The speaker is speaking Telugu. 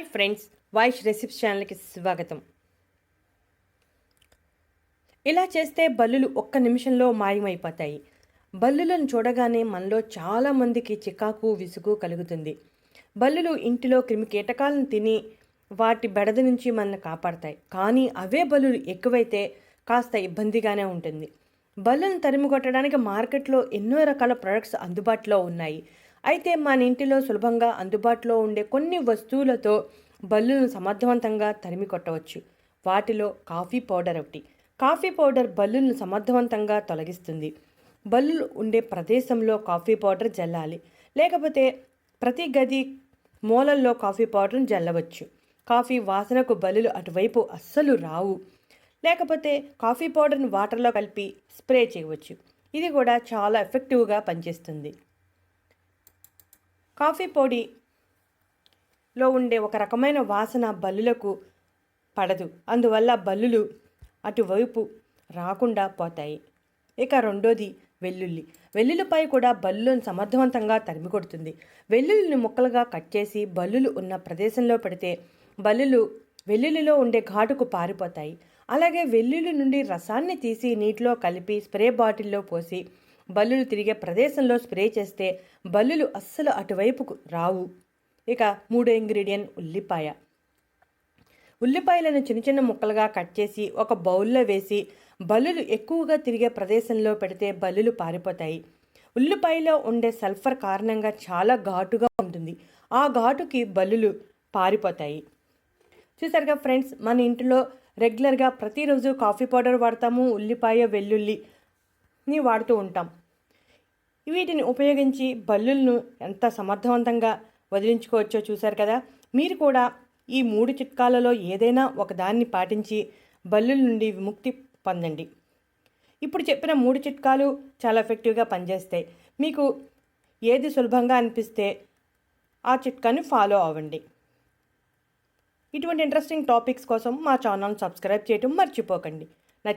హాయ్ ఫ్రెండ్స్, వైష్ రెసిప్స్ ఛానల్కి స్వాగతం. ఇలా చేస్తే బల్లులు ఒక్క నిమిషంలో మాయమైపోతాయి. బల్లులను చూడగానే మనలో చాలామందికి చికాకు విసుగు కలుగుతుంది. బల్లులు ఇంటిలో క్రిమికీటకాలను తిని వాటి బెడద నుంచి మనల్ని కాపాడతాయి. కానీ అవే బల్లులు ఎక్కువైతే కాస్త ఇబ్బందిగానే ఉంటుంది. బల్లులను తరిమి కొట్టడానికి మార్కెట్లో ఎన్నో రకాల ప్రొడక్ట్స్ అందుబాటులో ఉన్నాయి. అయితే మన ఇంటిలో సులభంగా అందుబాటులో ఉండే కొన్ని వస్తువులతో బల్లులను సమర్థవంతంగా తరిమి కొట్టవచ్చు. వాటిలో కాఫీ పౌడర్ ఒకటి. కాఫీ పౌడర్ బల్లులను సమర్థవంతంగా తొలగిస్తుంది. బల్లులు ఉండే ప్రదేశంలో కాఫీ పౌడర్ జల్లాలి, లేకపోతే ప్రతి గది మూలల్లో కాఫీ పౌడర్ను జల్లవచ్చు. కాఫీ వాసనకు బల్లులు అటువైపు అస్సలు రావు. లేకపోతే కాఫీ పౌడర్ను వాటర్లో కలిపి స్ప్రే చేయవచ్చు. ఇది కూడా చాలా ఎఫెక్టివ్గా పనిచేస్తుంది. కాఫీ పొడిలో ఉండే ఒక రకమైన వాసన బల్లులకు పడదు. అందువల్ల బల్లులు అటువైపు రాకుండా పోతాయి. ఇక రెండోది వెల్లుల్లి. వెల్లుల్లిపై కూడా బల్లులను సమర్థవంతంగా తరిమి కొడుతుంది. వెల్లుల్లిని ముక్కలుగా కట్ చేసి బల్లులు ఉన్న ప్రదేశంలో పెడితే వెల్లుల్లిలో ఉండే ఘాటుకు పారిపోతాయి. అలాగే వెల్లుల్లి నుండి రసాన్ని తీసి నీటిలో కలిపి స్ప్రే బాటిల్లో పోసి బల్లులు తిరిగే ప్రదేశంలో స్ప్రే చేస్తే బల్లులు అస్సలు అటువైపుకు రావు. ఇక మూడో ఇంగ్రీడియంట్ ఉల్లిపాయ. ఉల్లిపాయలను చిన్న చిన్న ముక్కలుగా కట్ చేసి ఒక బౌల్లో వేసి బల్లులు ఎక్కువగా తిరిగే ప్రదేశంలో పెడితే బల్లులు పారిపోతాయి. ఉల్లిపాయలో ఉండే సల్ఫర్ కారణంగా చాలా ఘాటుగా ఉంటుంది. ఆ ఘాటుకి బల్లులు పారిపోతాయి. చూసారుగా ఫ్రెండ్స్, మన ఇంట్లో రెగ్యులర్గా ప్రతిరోజు కాఫీ పౌడర్ వాడతాము, ఉల్లిపాయ వెల్లుల్లిని వాడుతూ ఉంటాం. వీటిని ఉపయోగించి బల్లులను ఎంత సమర్థవంతంగా వదిలించుకోవచ్చో చూశారు కదా. మీరు కూడా ఈ 3 చిట్కాలలో ఏదైనా ఒకదాన్ని పాటించి బల్లుల నుండి విముక్తి పొందండి. ఇప్పుడు చెప్పిన 3 చిట్కాలు చాలా ఎఫెక్టివ్గా పనిచేస్తాయి. మీకు ఏది సులభంగా అనిపిస్తే ఆ చిట్కాని ఫాలో అవ్వండి. ఇటువంటి ఇంట్రెస్టింగ్ టాపిక్స్ కోసం మా ఛానల్ సబ్స్క్రైబ్ చేయడం మర్చిపోకండి.